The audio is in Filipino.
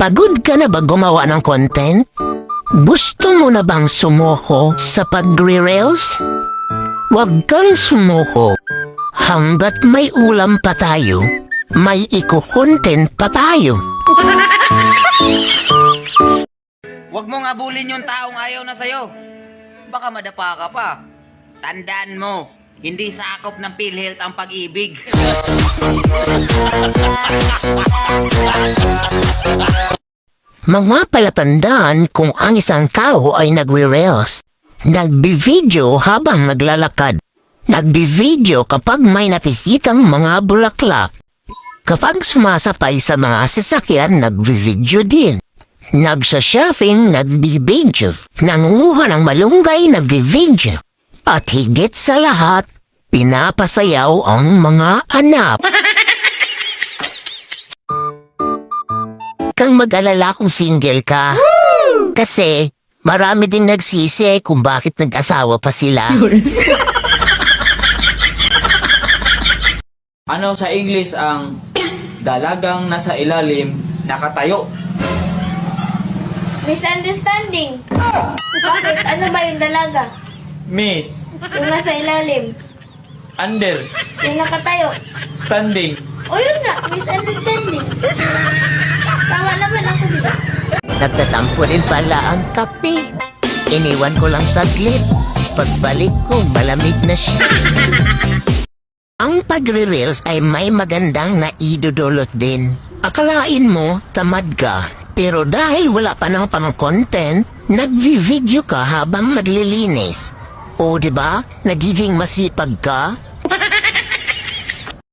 Pagod ka na ba gumawa ng content? Gusto mo na bang sumuko sa pagre-reels? Huwag kang sumuko. Hanggat may ulam pa tayo, may iko-content pa tayo. Huwag mong abulin yung taong ayaw na sa'yo. Baka madapa ka pa. Tandaan mo, hindi sakop ng PhilHealth ang pag-ibig. Mga palatandaan kung ang isang tao ay nagre-reels. Nagbi-video habang naglalakad. Nagbi-video kapag may nakikitang mga bulaklak. Kapag sumasapay sa mga sasakyan, nagbi-video din. Nagsa-shopping, nagbi-video. Nangunguha ng malunggay, nagbi-video. At higit sa lahat, pinapasayaw ang mga anak. Kang mag-alala kung single ka. Kasi marami din nagsisi kung bakit nag-asawa pa sila. Ano sa English ang dalagang nasa ilalim nakatayo? Misunderstanding. Bakit? Ano ba yung dalaga? Miss, Yung nasa ilalim. under, Yung nakatayo. standing. O yun nga, misunderstanding. Tama naman ako, di ba? Nagtatampo din pala ang kape. Iniwan ko lang saglit. Pagbalik ko, malamig na siya. Ang pagre-reels ay may magandang naidudulot din. Akalain mo, tamad ka. Pero dahil wala pa ng content, nagvi-video ka habang maglilinis. O diba, nagiging masipag ka?